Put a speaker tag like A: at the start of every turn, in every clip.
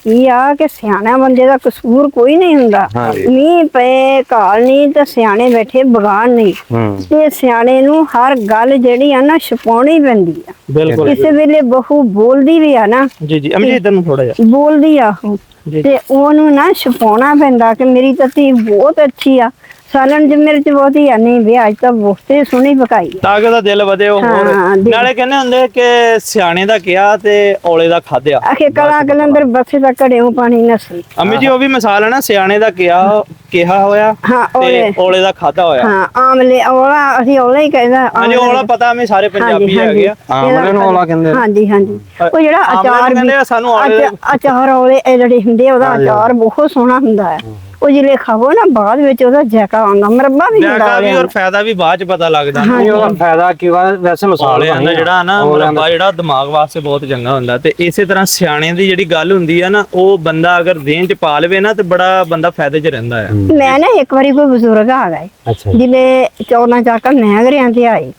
A: ਕੀ ਆ ਕਿ ਸਿਆਣਾ ਬੰਦੇ ਦਾ ਕਸੂਰ ਕੋਈ ਨਹੀਂ ਹੁੰਦਾ। ਮੀਂਹ ਪਏ ਘਾਲ ਨਹੀਂ ਤੇ ਸਿਆਣੇ ਬੈਠੇ ਬਗਾਨ ਨਹੀਂ। ਤੇ ਸਿਆਣੇ ਨੂੰ ਹਰ ਗੱਲ ਜਿਹੜੀ ਆ ਨਾ ਛਪਾਉਣੀ ਪੈਂਦੀ ਆ।
B: ਬਿਲਕੁਲ
A: ਕਿਸੇ ਵੇਲੇ ਬਹੂ ਬੋਲਦੀ ਵੀ ਆ ਨਾ,
B: ਜੀ ਜੀ ਅਮੀ ਜੀ ਇਧਰ ਨੂੰ ਥੋੜਾ ਜਿਹਾ
A: ਬੋਲਦੀ ਆ ਉਹ, ਤੇ ਉਹਨੂੰ ਨਾ ਛਪਾਉਣਾ ਪੈਂਦਾ ਕਿ ਮੇਰੀ ਤਾਂ ਧੀ ਬਹੁਤ ਅੱਛੀ ਆ, ਸਾਲਣ ਚ ਮਿਰਚ ਬਹੁਤੀ ਆ, ਨਹੀਂ ਵੀ ਅੱਜ ਤਾਂ ਬਹੁਤੇ ਸੋਹਣੀ ਪਕਾਈ ਆ,
B: ਤਾਂ ਕਿ ਉਹਦਾ ਦਿਲ ਵਧੇ। ਉਹ ਹੋਰ ਨਾਲੇ ਕਹਿੰਦੇ ਹੁੰਦੇ ਕਿ ਸਿਆਣੇ ਦਾ ਕਿਹਾ ਤੇ ਔਲੇ ਦਾ ਖਾਧਿਆ।
A: ਆਖੇ ਕਲਾ ਕਲੰਦਰ ਬਸੇ ਦਾ ਘੜਿਓ ਪਾਣੀ ਨਸੀ।
B: ਅਮੀ ਜੀ ਉਹ ਵੀ ਮਿਸਾਲ ਹੈ ਨਾ, ਸਿਆਣੇ ਦਾ ਕਿਹਾ ਹੋਇਆ ਤੇ ਔਲੇ ਦਾ ਖਾਧਾ ਹੋਇਆ।
A: ਹਾਂ ਆਮਲੇ ਔਲਾ, ਅਸੀਂ ਔਲਾ ਹੀ ਕਹਿੰਦਾ।
B: ਹਾਂਜੀ ਔਲਾ ਪਤਾ ਮੈਂ ਸਾਰੇ ਪੰਜਾਬੀ ਹੈਗੇ ਆ,
A: ਆਮਲੇ ਨੂੰ ਔਲਾ ਕਹਿੰਦੇ। ਹਾਂਜੀ ਹਾਂਜੀ, ਉਹ ਜਿਹੜਾ ਅਚਾਰ
B: ਕਹਿੰਦੇ ਸਾਨੂੰ ਔਲੇ,
A: ਅਚਾਰ ਔਲੇ ਜਿਹੜੇ ਹੁੰਦੇ ਉਹਦਾ ਅਚਾਰ ਬਹੁਤ ਸੋਹਣਾ ਹੁੰਦਾ ਹੈ। ਉਹ ਜਿਹੜੇ ਖਾਵੋ ਨਾ ਬਾਅਦ ਵਿੱਚ ਉਹਦਾ ਜੈਕਾ ਆਉਂਦਾ, ਮਰਬਾ ਵੀ ਹੁੰਦਾ
B: ਵੀ, ਔਰ ਫਾਇਦਾ ਵੀ ਬਾਅਦ ਚ ਪਤਾ ਲੱਗਦਾ।
C: ਉਹਦਾ ਫਾਇਦਾ ਕੀ ਵਾ, ਵੈਸੇ ਮਸਾਲੇ
B: ਆਂਦਾ ਜਿਹੜਾ ਨਾ ਮਰਬਾ ਜਿਹੜਾ ਦਿਮਾਗ ਵਾਸਤੇ ਬਹੁਤ ਚੰਗਾ ਹੁੰਦਾ। ਤੇ ਇਸੇ ਤਰ੍ਹਾਂ ਸਿਆਣੇ ਦੀ ਜਿਹੜੀ ਗੱਲ ਹੁੰਦੀ ਆ ਨਾ, ਉਹ ਬੰਦਾ ਅਗਰ ਦੇਨ ਚ ਪਾ ਲਵੇ ਨਾ ਤੇ ਬੜਾ ਬੰਦਾ ਫਾਇਦੇ ਚ ਰਹਿੰਦਾ ਹੈ।
A: ਮੈਂ ਨਾ ਇੱਕ ਵਾਰੀ ਕੋਈ ਬਜ਼ੁਰਗ ਆ ਗਏ, ਜਿਵੇਂ 14 ਚਾਕਾ ਮੈਂ ਘਰਿਆਂ ਤੇ ਆਏ,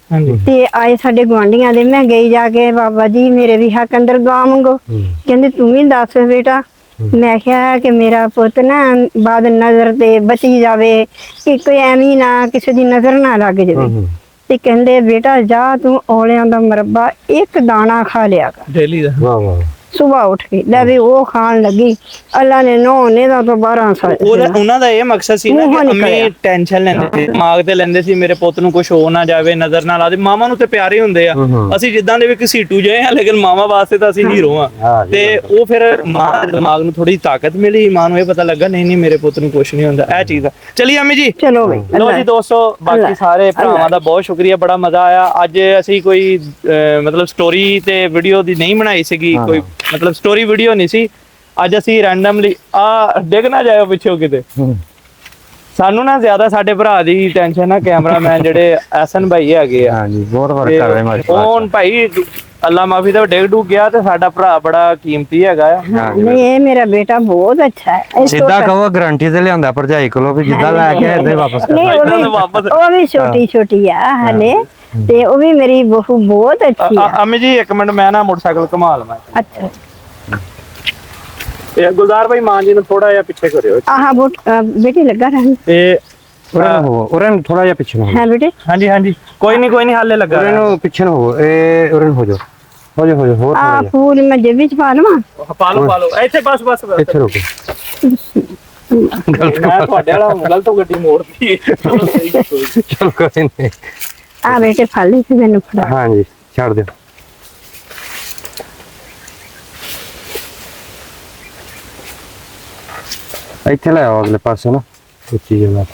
A: ਤੇ ਆਏ ਸਾਡੇ ਗੁਆਂਢੀਆਂ ਦੇ, ਮੈਂ ਗਈ ਜਾ ਕੇ, ਬਾਬਾ ਜੀ ਮੇਰੇ ਵੀ ਹੱਕ ਅੰਦਰ ਦੁਆ ਮੰਗੋ। ਕਹਿੰਦੇ ਤੂੰ ਵੀ ਦੱਸ ਬੇਟਾ। ਮੈਂ ਕਿਹਾ ਕਿ ਮੇਰਾ ਪੁੱਤ ਨਾ ਬਾਦ ਨਜ਼ਰ ਤੇ ਬਚੀ ਜਾਵੇ, ਕਿ ਕੋਈ ਐਵੇਂ ਨਾ ਕਿਸੇ ਦੀ ਨਜ਼ਰ ਨਾ ਲੱਗ ਜਾਵੇ। ਤੇ ਕਹਿੰਦੇ ਬੇਟਾ ਜਾ ਤੂੰ ਔਲਿਆਂ ਦਾ ਮਰਬਾ ਇੱਕ ਦਾਣਾ ਖਾ ਲਿਆ ਕਰ
B: ਡੇਲੀ ਦਾ।
C: ਵਾਹ ਵਾਹ।
A: ਸੁਬਾਹ ਉੱਠ ਕੇ ਲੈ ਵੀ ਉਹ ਖਾਣ ਲੱਗੀ, ਅੱਲਾ ਨੇ 9 ਦਾ ਤੋਂ 12 ਸਾਲ।
B: ਉਹਨਾਂ ਦਾ ਇਹ ਮਕਸਦ ਸੀ ਨਾ ਕਿ ਅੰਮੀ ਟੈਨਸ਼ਨ ਲੈਂਦੇ ਸੀ, ਦਿਮਾਗ ਤੇ ਲੈਂਦੇ ਸੀ ਮੇਰੇ ਪੁੱਤ ਨੂੰ ਕੁਝ ਹੋ ਨਾ ਜਾਵੇ, ਨਜ਼ਰ ਨਾ ਲਾ ਦੇ। ਮਾਵਾਂ ਨੂੰ ਤੇ ਪਿਆਰੇ ਹੁੰਦੇ ਆ, ਅਸੀਂ ਜਿੱਦਾਂ ਦੇ ਵੀ ਘਸੀਟੂ ਜਿਹੇ ਆ, ਲੇਕਿਨ ਮਾਵਾਂ ਵਾਸਤੇ ਤਾਂ ਅਸੀਂ ਹੀਰੋ ਆ। ਤੇ ਉਹ ਫਿਰ ਮਾਂ ਦੇ ਦਿਮਾਗ ਨੂੰ ਥੋੜੀ ਤਾਕਤ ਮਿਲੀ, ਮਾਂ ਨੂੰ ਇਹ ਪਤਾ ਲੱਗਾ ਨਹੀਂ ਨਹੀਂ ਮੇਰੇ ਪੁੱਤ ਨੂੰ ਕੁਝ ਨਹੀਂ ਹੁੰਦਾ। ਇਹ ਚੀਜ਼ ਆ। ਚਲਿਏ ਅੰਮੀ ਜੀ,
A: ਚਲੋ ਬਈ।
B: ਲੋ ਜੀ ਦੋਸਤੋ, ਬਾਕੀ ਸਾਰੇ ਭਰਾਵਾਂ ਦਾ ਬਹੁਤ ਸ਼ੁਕਰੀਆ, ਬੜਾ ਮਜ਼ਾ ਆਇਆ। ਅੱਜ ਅਸੀਂ ਕੋਈ ਮਤਲਬ ਸਟੋਰੀ ਤੇ ਵੀਡੀਓ ਦੀ ਨਹੀਂ ਬਣਾਈ ਸੀਗੀ, ਕੋਈ ਮਤਲਬ ਸਟੋਰੀ ਵੀਡੀਓ ਨਹੀਂ ਸੀ। ਅੱਜ ਅਸੀਂ ਰੈਂਡਮਲੀ ਡਿੱਗ ਨਾ ਜਾਇਓ ਪਿੱਛੋਂ ਕਿਤੇ। ਸਾਨੂੰ ਨਾ ਜ਼ਿਆਦਾ ਸਾਡੇ ਭਰਾ ਦੀ ਟੈਨਸ਼ਨ ਆ, ਕੈਮਰਾਮੈਨ ਜਿਹੜੇ ਐਸਨ ਭਾਈ ਹੈਗੇ ਆ।
C: ਹਾਂਜੀ ਬਹੁਤ ਵਰਕ ਕਰ ਰਹੇ ਮਾਸ਼ਾਅੱਲਾ।
B: ਹੁਣ ਭਾਈ ਅੱਲਾ ਮਾਫੀ ਦਾ ਡਿੱਗ ਡੁੱਗ ਗਿਆ, ਤੇ ਸਾਡਾ ਭਰਾ ਬੜਾ ਕੀਮਤੀ ਹੈਗਾ ਆ।
A: ਨਹੀਂ ਇਹ ਮੇਰਾ ਬੇਟਾ ਬਹੁਤ ਅੱਛਾ ਹੈ।
C: ਸਿੱਧਾ ਕਹੋ ਗਾਰੰਟੀ ਤੇ ਲਿਆਂਦਾ ਭਰਜਾਈ ਕੋਲੋਂ ਵੀ ਜਿੱਦਾਂ ਲੈ ਕੇ ਇੱਦਾਂ ਹੀ ਵਾਪਸ ਕਰ।
A: ਉਹ ਵੀ ਛੋਟੀ ਛੋਟੀ ਆ ਹਲੇ, ਤੇ ਉਹ ਵੀ ਮੇਰੀ ਬਹੂ ਬਹੁਤ ਅੱਛੀ ਆ।
B: ਅਮੀ ਜੀ ਇੱਕ ਮਿੰਟ, ਮੈਂ ਨਾ ਮੋਟਰਸਾਈਕਲ ਘੁਮਾ ਲਵਾਂ।
A: ਅੱਛਾ
B: ਤੇ ਗੁਲਜ਼ਾਰ ਭਾਈ ਮਾਂ ਜੀ ਨੂੰ ਥੋੜਾ ਜਿਹਾ ਪਿੱਛੇ ਕਰਿਓ।
A: ਆਹ ਬੇਟੀ ਲੱਗਾ ਰਹਿਣ
B: ਤੇ
C: ਉਰੇ ਨੂੰ ਥੋੜਾ ਜਿਹਾ ਪਿੱਛੇ ਨੂੰ।
A: ਹੈ ਬੇਟੇ।
B: ਹਾਂਜੀ ਹਾਂਜੀ ਕੋਈ ਨਹੀਂ ਹਾਲੇ ਲੱਗਾ।
C: ਉਰੇ ਨੂੰ ਪਿੱਛੇ ਨੂੰ ਹੋ, ਇਹ ਉਰੇ ਨੂੰ ਹੋ ਜਾ, ਹੋ ਜਾ ਹੋਰ ਥੋੜਾ
A: ਆ ਫੂਲ ਮੈਂ ਜੇਬ ਵਿੱਚ ਪਾ ਲਵਾਂ।
B: ਪਾ ਲਓ ਇੱਥੇ, ਬਸ
C: ਇੱਥੇ ਰੁਕੋ।
B: ਮੈਂ ਤੁਹਾਡੇ ਵਾਲਾ ਗਲਤ ਗੱਡੀ ਮੋੜਤੀ।
C: ਚਲ ਕੋਈ ਨਹੀਂ।
A: ਆ ਬੇਟੇ ਫੜ ਲਈ ਤੇ ਮੈਨੂੰ ਫੜਾ।
C: ਹਾਂਜੀ ਛੱਡ ਦਿਓ। ਇੱਥੇ ਲੈ ਆਓ ਅਗਲੇ ਪਾਸੇ ਨਾ, ਉੱਚੀ ਜਗ੍ਹਾ।